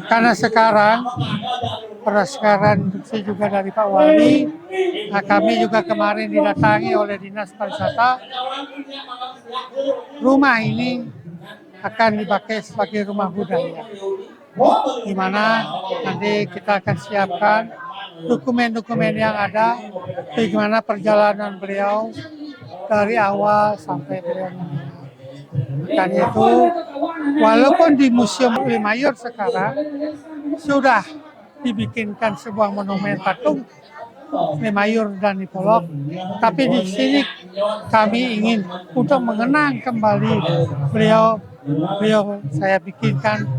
Karena sekarang berdasarkan instruksi juga dari Pak Wali, kami juga kemarin didatangi oleh Dinas Pariwisata. Rumah ini akan dipakai sebagai rumah budaya, di mana nanti kita akan siapkan dokumen-dokumen yang ada, bagaimana perjalanan beliau dari awal sampai beliau meninggal. Makanya itu, walaupun di Museum Lemayor sekarang sudah dibikinkan sebuah monumen patung Lemayor dan Nipolok, tapi di sini kami ingin untuk mengenang kembali beliau saya bikinkan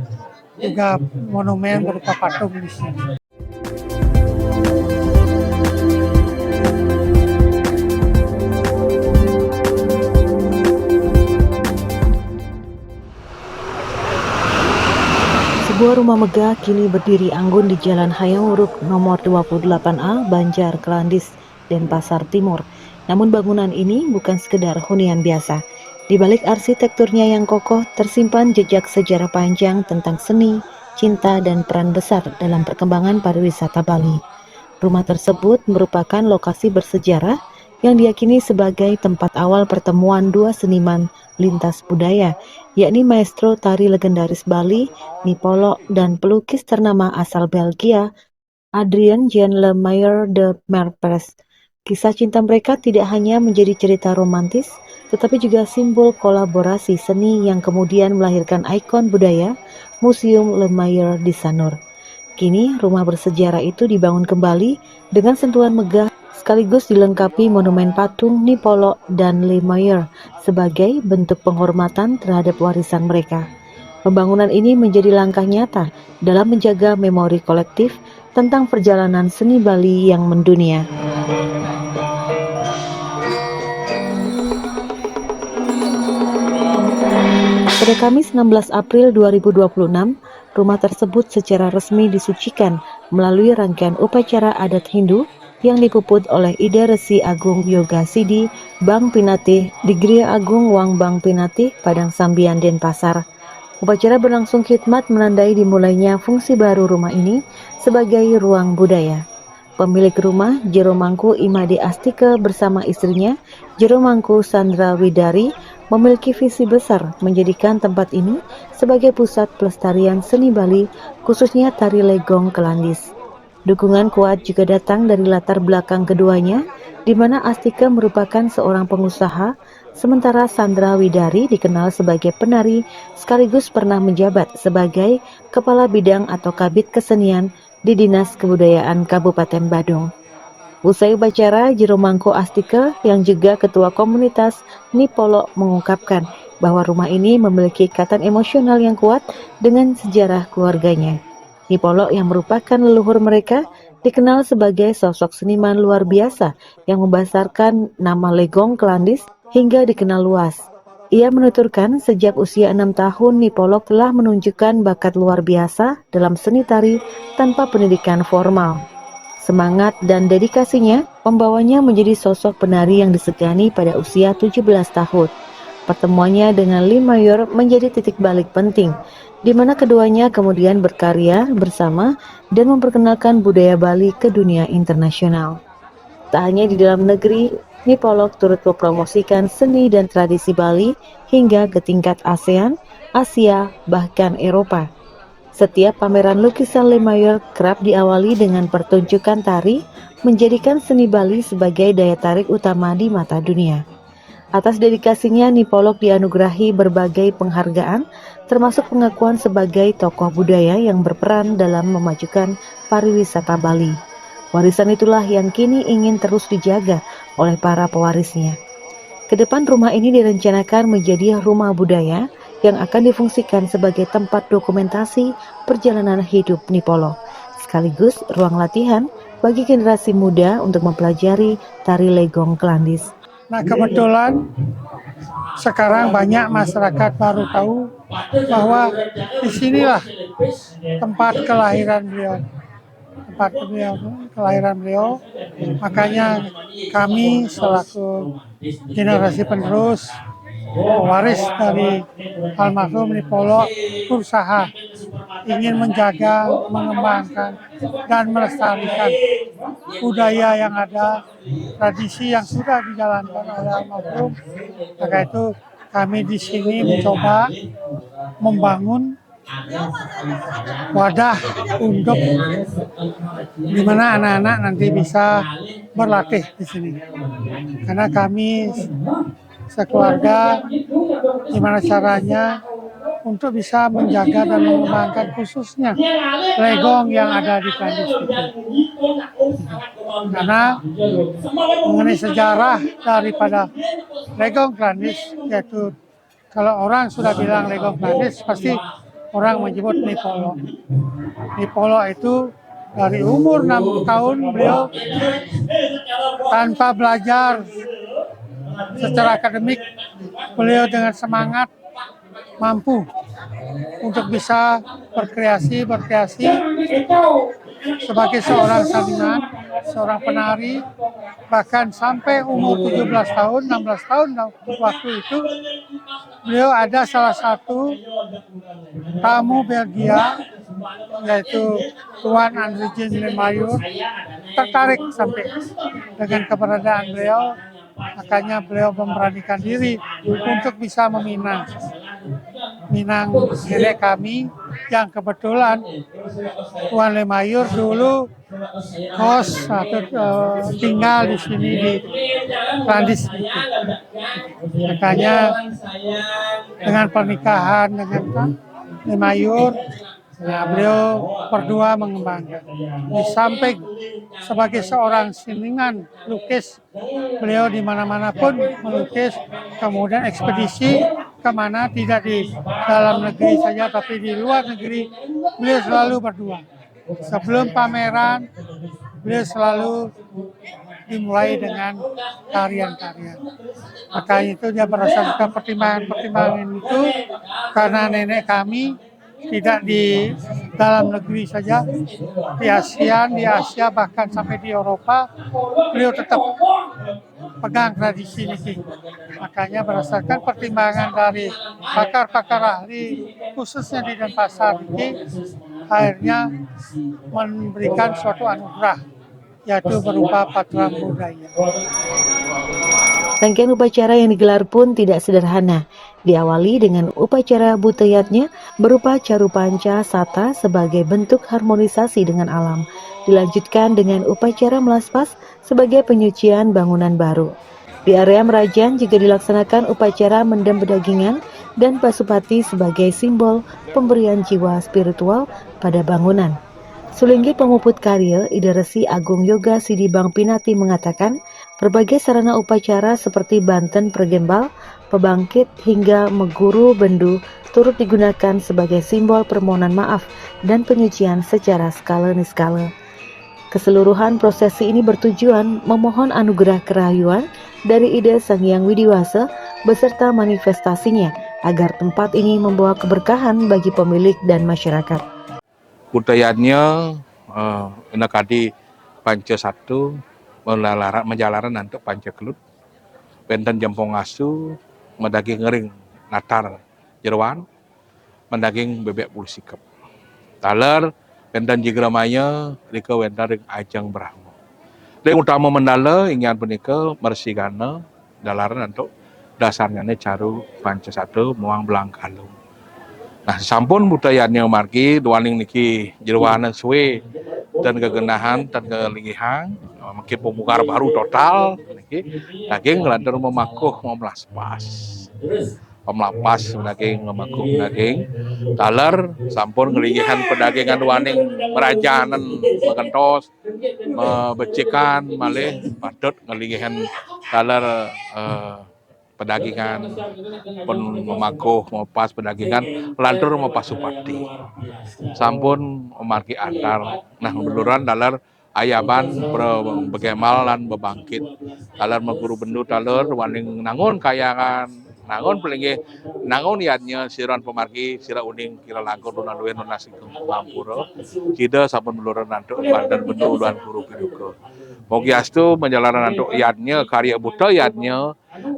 juga monumen berupa patung di sini. Sebuah rumah megah kini berdiri anggun di Jalan Hayam Wuruk nomor 28A, Banjar, Kelandis, Denpasar Timur. Namun bangunan ini bukan sekedar hunian biasa. Di balik arsitekturnya yang kokoh tersimpan jejak sejarah panjang tentang seni, cinta, dan peran besar dalam perkembangan pariwisata Bali. Rumah tersebut merupakan lokasi bersejarah yang diyakini sebagai tempat awal pertemuan dua seniman lintas budaya, yakni maestro tari legendaris Bali, Nipolok, dan pelukis ternama asal Belgia, Adrien Jean Le Mayer de Merpres. Kisah cinta mereka tidak hanya menjadi cerita romantis, tetapi juga simbol kolaborasi seni yang kemudian melahirkan ikon budaya, Museum Le Mayer di Sanur. Kini rumah bersejarah itu dibangun kembali dengan sentuhan megah sekaligus dilengkapi monumen patung Nipolok dan Le Mayer sebagai bentuk penghormatan terhadap warisan mereka. Pembangunan ini menjadi langkah nyata dalam menjaga memori kolektif tentang perjalanan seni Bali yang mendunia. Pada Kamis 16 April 2026, rumah tersebut secara resmi disucikan melalui rangkaian upacara adat Hindu yang dipuput oleh Ida Resi Agung Yoga Sidi Bang Pinatih di Gria Agung Wang Bang Pinatih, Padang Sambian, Denpasar. Upacara berlangsung khidmat menandai dimulainya fungsi baru rumah ini sebagai ruang budaya. Pemilik rumah, Jero Mangku Imade Astika bersama istrinya, Jero Mangku Sandra Widari, memiliki visi besar menjadikan tempat ini sebagai pusat pelestarian seni Bali, khususnya tari legong Kelandis. Dukungan kuat juga datang dari latar belakang keduanya, di mana Astika merupakan seorang pengusaha, sementara Sandra Widari dikenal sebagai penari sekaligus pernah menjabat sebagai Kepala Bidang atau Kabid Kesenian di Dinas Kebudayaan Kabupaten Badung. Usai upacara, Jero Mangku Astika yang juga ketua komunitas Nipolok mengungkapkan bahwa rumah ini memiliki ikatan emosional yang kuat dengan sejarah keluarganya. Nipolok yang merupakan leluhur mereka dikenal sebagai sosok seniman luar biasa yang membesarkan nama legong Kelandis hingga dikenal luas. Ia menuturkan sejak usia 6 tahun Nipolok telah menunjukkan bakat luar biasa dalam seni tari tanpa pendidikan formal. Semangat dan dedikasinya membawanya menjadi sosok penari yang disegani pada usia 17 tahun. Pertemuannya dengan Le Mayer menjadi titik balik penting, di mana keduanya kemudian berkarya bersama dan memperkenalkan budaya Bali ke dunia internasional. Tak hanya di dalam negeri, Nipolok turut mempromosikan seni dan tradisi Bali hingga ke tingkat ASEAN, Asia, bahkan Eropa. Setiap pameran lukisan Le Mayer kerap diawali dengan pertunjukan tari, menjadikan seni Bali sebagai daya tarik utama di mata dunia. Atas dedikasinya, Nipolok dianugerahi berbagai penghargaan, termasuk pengakuan sebagai tokoh budaya yang berperan dalam memajukan pariwisata Bali. Warisan itulah yang kini ingin terus dijaga oleh para pewarisnya. Kedepan rumah ini direncanakan menjadi rumah budaya yang akan difungsikan sebagai tempat dokumentasi perjalanan hidup Nipolok, sekaligus ruang latihan bagi generasi muda untuk mempelajari tari legong Kelandis. Nah, kebetulan sekarang banyak masyarakat baru tahu bahwa disinilah tempat kelahiran beliau. Makanya kami selaku generasi penerus pewaris dari almarhum Nipolo berusaha ingin menjaga, mengembangkan, dan melestarikan budaya yang ada, tradisi yang sudah dijalankan oleh almarhum. Maka itu kami di sini mencoba membangun wadah untuk di mana anak-anak nanti bisa berlatih di sini. Karena kami sekeluarga gimana caranya untuk bisa menjaga dan mengembangkan khususnya legong yang ada di Klandis itu. Karena mengenai sejarah daripada legong Klandis, yaitu kalau orang sudah bilang legong Klandis pasti orang menyebut Nipolo. Nipolo itu dari umur 6 tahun beliau tanpa belajar secara akademik, beliau dengan semangat mampu untuk bisa berkreasi sebagai seorang seniman, seorang penari, bahkan sampai umur 17 tahun, 16 tahun waktu itu, beliau ada salah satu tamu Belgia, yaitu Tuan André Jean Lemayur, tertarik sampai dengan keberadaan beliau, makanya beliau memberanikan diri untuk bisa meminang nenek kami yang kebetulan Tuan Lemayur dulu kos atau tinggal di sini di Klandis. Makanya dengan pernikahan dengan Lemayur, nah, beliau berdua mengembangkan. Di samping sebagai seorang seniman lukis, beliau di mana-mana pun melukis, kemudian ekspedisi kemana tidak di dalam negeri saja tapi di luar negeri, beliau selalu berdua. Sebelum pameran, beliau selalu dimulai dengan tarian-tarian. Makanya itu dia berdasarkan pertimbangan-pertimbangan itu, karena nenek kami tidak di dalam negeri saja, di Asia bahkan sampai di Eropa, beliau tetap pegang tradisi ini. Makanya berdasarkan pertimbangan dari pakar-pakar ahli, khususnya di Denpasar ini, akhirnya memberikan suatu anugerah, yaitu berupa Patra Budaya. Rangkaian upacara yang digelar pun tidak sederhana. Diawali dengan upacara buteyatnya berupa Carupanca Sata sebagai bentuk harmonisasi dengan alam. Dilanjutkan dengan upacara melaspas sebagai penyucian bangunan baru. Di area Merajan juga dilaksanakan upacara mendem pedagingan dan Pasupati sebagai simbol pemberian jiwa spiritual pada bangunan. Sulinggi Pemuput Karya Ida Resi Agung Yoga Sidi Bang Pinati mengatakan, berbagai sarana upacara seperti Banten Pergembal, Pebangkit hingga Meguru Bendu turut digunakan sebagai simbol permohonan maaf dan penyucian secara skala niskala. Keseluruhan prosesi ini bertujuan memohon anugerah kerahayuan dari Ida Sang Hyang Widiwasa beserta manifestasinya agar tempat ini membawa keberkahan bagi pemilik dan masyarakat. Budayanya nakadi panca satu menjalaran untuk panca kelut benten jempong asu mendaging ngering natar jeruan mendaging bebek bulu sikap taler benten jigramaya rika wenten ring ajang brahma yang utama mendala ingin penika mersigana dalaran untuk dasarnya caru panca satu muang belang kalung. Nah, sampun budayanya margi duaning niki jeruanan suwe dan kegenahan dan kelingihan mungkin pemukar baru total niki daging ngelantar memakuh memelaspas daging memakuh daging taler sampun ngelingihan pedagingan duaning merajanan mengentos membecikan malih padot ngelingihan taler pedagingan pun memakuh mepas pedagingan lantur mepas supati sampun memarki antar nah beluran dalar ayaban begemal lan bebangkit dalar meguru bendu dalar waning nangun kayangan nangun pelingi nangun yatnya siran pemarki sira uning kira langkur dunan duwe nasi mampura kida sampun beluran nantuk bandan bendu luan guru piduka mogi astu menjalanan nantuk yatnya karya buta yatnya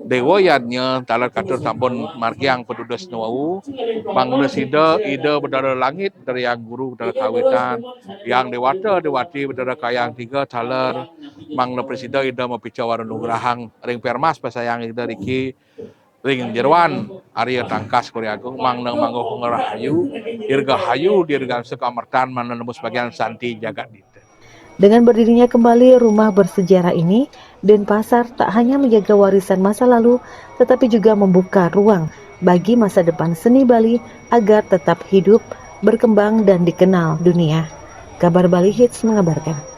dewayannya talar katur sampun margiang pedudes nuau mangna sida ida bedara langit dari yang guru bedara kawitan yang dewata dewati bedara kayang tiga talar mangna presida ida mapica warung nugrahang ring permas pasayang ida riki ring jerwan Arya tangkas Korea Agung mangna manggo ngerahayu dirgahayu dirgam sekamartan mangna nembus bagian santi jagat dita. Dengan berdirinya kembali rumah bersejarah ini, Denpasar tak hanya menjaga warisan masa lalu, tetapi juga membuka ruang bagi masa depan seni Bali agar tetap hidup, berkembang, dan dikenal dunia. Kabar Bali Hits mengabarkan.